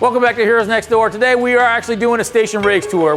Welcome back to Heroes Next Door. Today we are actually doing a station rigs tour.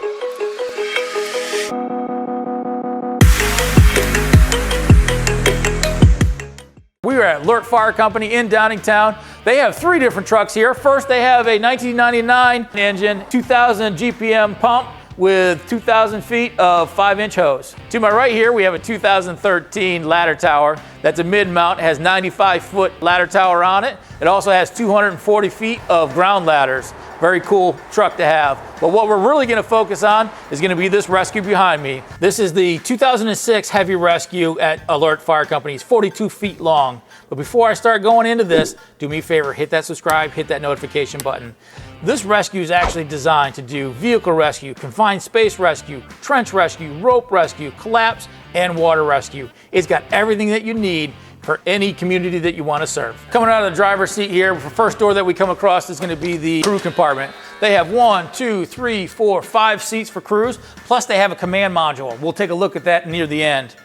We are at Alert Fire Company in Downingtown. They have 3 different trucks here. First, they have a 1999 engine, 2000 GPM pump with 2,000 feet of 5-inch hose. To my right here, we have a 2013 ladder tower. That's a mid-mount, has 95-foot ladder tower on it. It also has 240 feet of ground ladders. Very cool truck to have. But what we're really gonna focus on is gonna be this rescue behind me. This is the 2006 Heavy Rescue at Alert Fire Company. It's 42 feet long. But before I start going into this, do me a favor, hit that subscribe, hit that notification button. This rescue is actually designed to do vehicle rescue, confined space rescue, trench rescue, rope rescue, collapse, and water rescue. It's got everything that you need for any community that you want to serve. Coming out of the driver's seat here, the first door that we come across is going to be the crew compartment. They have 1, 2, 3, 4, 5 seats for crews, plus they have a command module. We'll take a look at that near the end.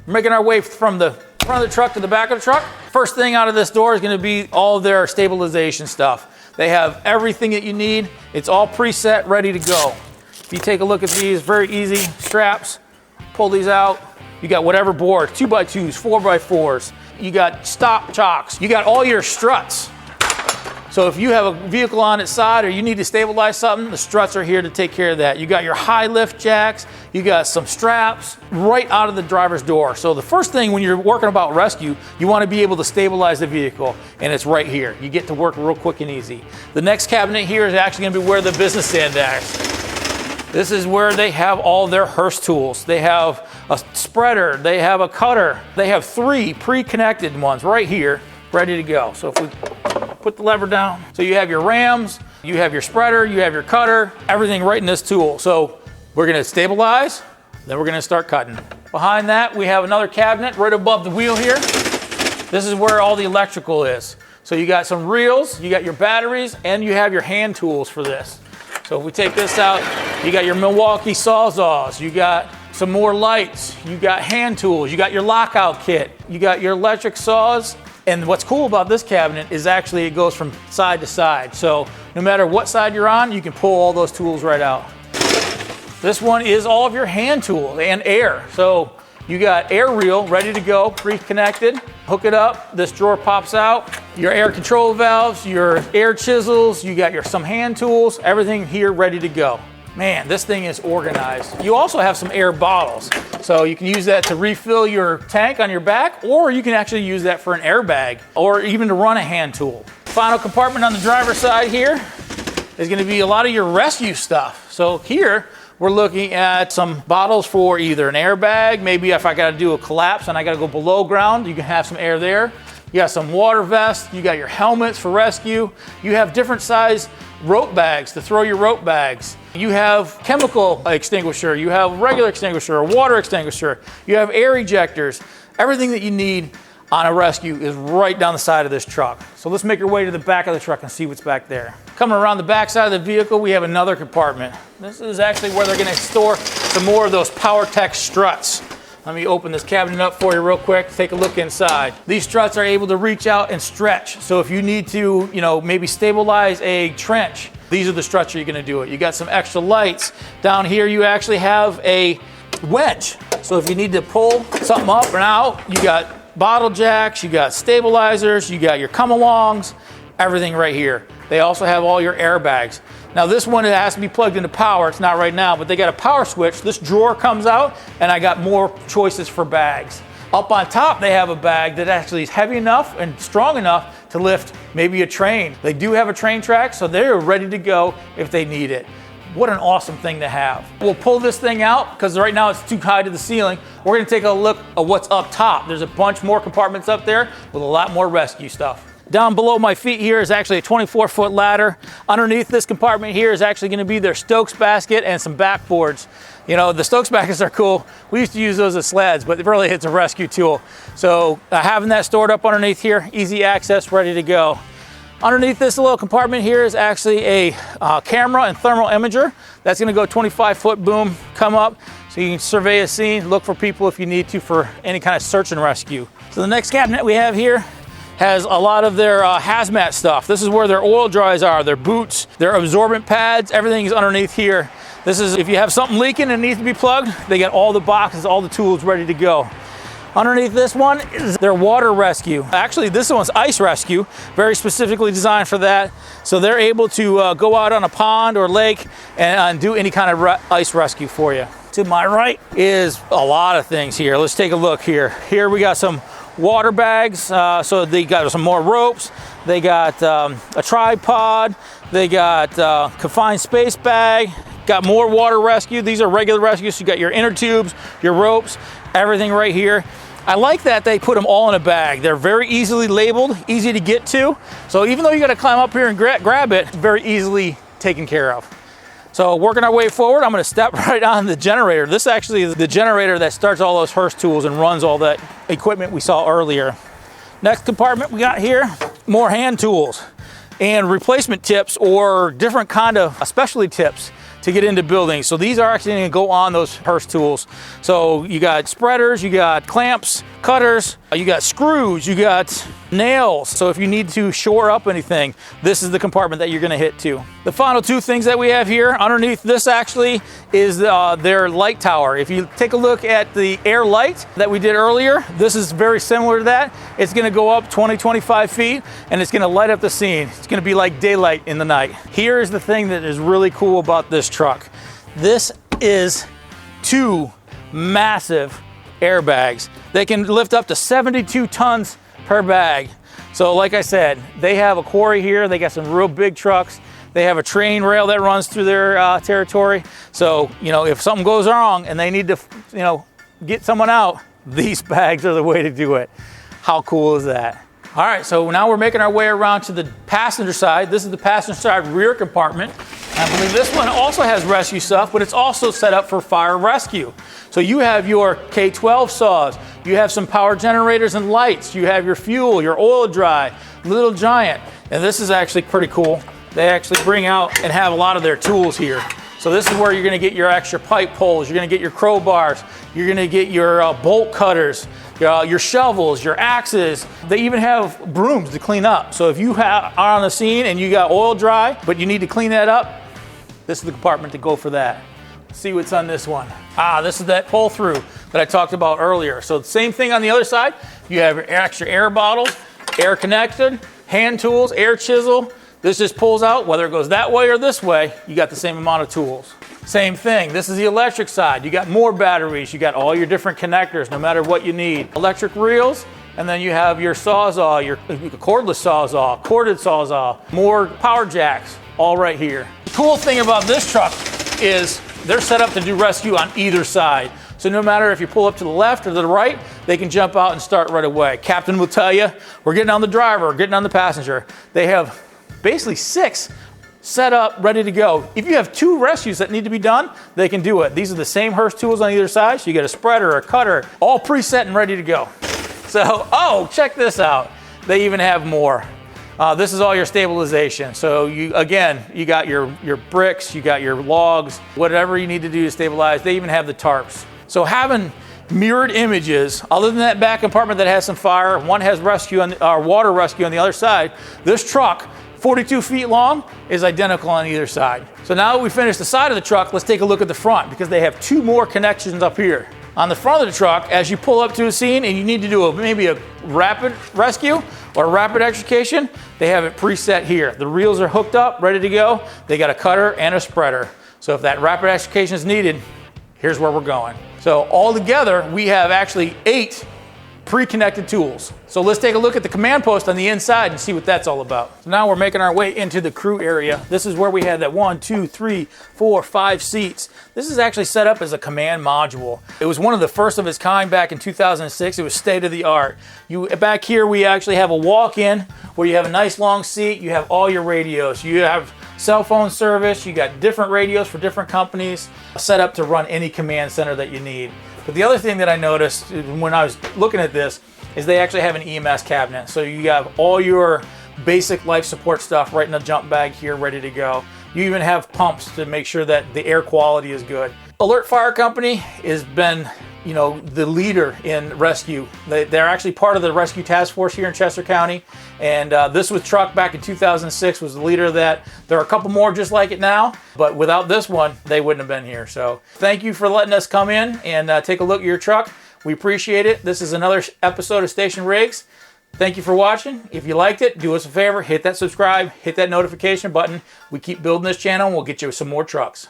We're making our way from the front of the truck to the back of the truck. First thing out of this door is going to be all of their stabilization stuff. They have everything that you need. It's all preset, ready to go. If you take a look at these, very easy straps. Pull these out. You got whatever board, 2x2s, 4x4s. You got stop chocks. You got all your struts. So if you have a vehicle on its side or you need to stabilize something, the struts are here to take care of that. You got your high lift jacks. You got some straps right out of the driver's door. So the first thing when you're working about rescue, you want to be able to stabilize the vehicle, and it's right here. You get to work real quick and easy. The next cabinet here is actually going to be where the business stand is. This is where they have all their hearse tools. They have a spreader, they have a cutter. They have 3 pre-connected ones right here, ready to go. So if we put the lever down. So you have your rams, you have your spreader, you have your cutter, everything right in this tool. So we're gonna stabilize, then we're gonna start cutting. Behind that, we have another cabinet right above the wheel here. This is where all the electrical is. So you got some reels, you got your batteries, and you have your hand tools for this. So if we take this out, you got your Milwaukee Sawzalls, you got some more lights, you got hand tools, you got your lockout kit, you got your electric saws. And what's cool about this cabinet is actually it goes from side to side. So no matter what side you're on, you can pull all those tools right out. This one is all of your hand tools and air. So you got air reel ready to go, pre-connected. Hook it up, this drawer pops out. Your air control valves, your air chisels, you got some hand tools, everything here ready to go. Man, this thing is organized. You also have some air bottles. So you can use that to refill your tank on your back, or you can actually use that for an airbag, or even to run a hand tool. Final compartment on the driver's side here is gonna be a lot of your rescue stuff. So here, we're looking at some bottles for either an airbag, maybe if I gotta do a collapse and I gotta go below ground, you can have some air there. You got some water vests, you got your helmets for rescue. You have different size rope bags to throw your rope bags. You have chemical extinguisher, you have regular extinguisher, a water extinguisher, you have air ejectors. Everything that you need on a rescue is right down the side of this truck. So let's make our way to the back of the truck and see what's back there. Coming around the back side of the vehicle, we have another compartment. This is actually where they're gonna store some more of those PowerTech struts. Let me open this cabinet up for you real quick. Take a look inside. These struts are able to reach out and stretch. So if you need to, maybe stabilize a trench, these are the struts you're gonna do it. You got some extra lights. Down here, you actually have a wedge. So if you need to pull something up and out, you got bottle jacks, you got stabilizers, you got your come-alongs, everything right here. They also have all your airbags. Now this one, it has to be plugged into power. It's not right now, but they got a power switch. This drawer comes out and I got more choices for bags. Up on top, they have a bag that actually is heavy enough and strong enough to lift maybe a train. They do have a train track, so they're ready to go if they need it. What an awesome thing to have. We'll pull this thing out because right now it's too high to the ceiling. We're gonna take a look at what's up top. There's a bunch more compartments up there with a lot more rescue stuff. Down below my feet here is actually a 24-foot ladder. Underneath this compartment here is actually gonna be their Stokes basket and some backboards. The Stokes baskets are cool. We used to use those as sleds, but really it's a rescue tool. So having that stored up underneath here, easy access, ready to go. Underneath this little compartment here is actually a camera and thermal imager. That's gonna go 25-foot boom, come up, so you can survey a scene, look for people if you need to for any kind of search and rescue. So the next cabinet we have here has a lot of their hazmat stuff. This is where their oil dries are, their boots, their absorbent pads, everything is underneath here. This is if you have something leaking and needs to be plugged, they got all the boxes, all the tools ready to go. Underneath this one is their water rescue. Actually, this one's ice rescue, very specifically designed for that. So they're able to go out on a pond or lake and do any kind of ice rescue for you. To my right is a lot of things here. Let's take a look here. Here we got some water bags. So they got some more ropes. They got a tripod. They got confined space bag. Got more water rescue. These are regular rescues. So you got your inner tubes, your ropes, everything right here. I like that they put them all in a bag. They're very easily labeled, easy to get to. So even though you got to climb up here and grab it, very easily taken care of. So working our way forward, I'm going to step right on the generator. This actually is the generator that starts all those Hurst tools and runs all that equipment we saw earlier. Next compartment we got here, more hand tools and replacement tips or different kind of specialty tips to get into buildings. So these are actually going to go on those Hurst tools. So you got spreaders, you got clamps, cutters, you got screws, you got nails. So if you need to shore up anything, this is the compartment that you're going to hit to. The final two things that we have here underneath this actually is their light tower. If you take a look at the air light that we did earlier, this is very similar to that. It's going to go up 20-25 feet and it's going to light up the scene. It's going to be like daylight in the night. Here is the thing that is really cool about this truck. This is 2 massive airbags. They can lift up to 72 tons per bag. So like I said, they have a quarry here. They got some real big trucks. They have a train rail that runs through their territory. So, you know, if something goes wrong and they need to, you know, get someone out, these bags are the way to do it. How cool is that? All right, so now we're making our way around to the passenger side. This is the passenger side rear compartment. I believe this one also has rescue stuff, but it's also set up for fire rescue. So you have your K12 saws, you have some power generators and lights, you have your fuel, your oil dry, Little Giant. And this is actually pretty cool. They actually bring out and have a lot of their tools here. So this is where you're gonna get your extra pipe poles, you're gonna get your crowbars, you're gonna get your bolt cutters, your shovels, your axes. They even have brooms to clean up. So if you are on the scene and you got oil dry, but you need to clean that up, this is the compartment to go for that. Let's see what's on this one. This is that pull through that I talked about earlier. So the same thing on the other side. You have your extra air bottles, air connected, hand tools, air chisel. This just pulls out, whether it goes that way or this way, you got the same amount of tools. Same thing, this is the electric side. You got more batteries, you got all your different connectors, no matter what you need. Electric reels, and then you have your Sawzall, your cordless Sawzall, corded Sawzall, more power jacks, all right here. The cool thing about this truck is they're set up to do rescue on either side. So no matter if you pull up to the left or the right, they can jump out and start right away. Captain will tell you, we're getting on the driver, we're getting on the passenger. They have basically 6 set up, ready to go. If you have 2 rescues that need to be done, they can do it. These are the same Hurst tools on either side. So you get a spreader, a cutter, all preset and ready to go. So, check this out. They even have more. This is all your stabilization. So you got your bricks, you got your logs, whatever you need to do to stabilize. They even have the tarps. So having mirrored images, other than that back compartment that has some fire, one has rescue water rescue on the other side, this truck, 42 feet long, is identical on either side. So now that we finished the side of the truck, let's take a look at the front because they have 2 more connections up here. On the front of the truck, as you pull up to a scene and you need to do maybe a rapid rescue or a rapid extrication, they have it preset here. The reels are hooked up, ready to go. They got a cutter and a spreader. So if that rapid extrication is needed, here's where we're going. So all together, we have actually 8 pre-connected tools. So let's take a look at the command post on the inside and see what that's all about. So now we're making our way into the crew area. This is where we had that 1, 2, 3, 4, 5 seats. This is actually set up as a command module. It was one of the first of its kind back in 2006. It was state of the art. Back here, we actually have a walk-in where you have a nice long seat. You have all your radios. You have cell phone service. You got different radios for different companies set up to run any command center that you need. But the other thing that I noticed when I was looking at this is they actually have an EMS cabinet. So you have all your basic life support stuff right in the jump bag here, ready to go. You even have pumps to make sure that the air quality is good. Alert Fire Company has been you know, the leader in rescue. They're actually part of the rescue task force here in Chester County. And this truck back in 2006 was the leader of that. There are a couple more just like it now, but without this one, they wouldn't have been here. So thank you for letting us come in and take a look at your truck. We appreciate it. This is another episode of Station Rigs. Thank you for watching. If you liked it, do us a favor, hit that subscribe, hit that notification button. We keep building this channel and we'll get you some more trucks.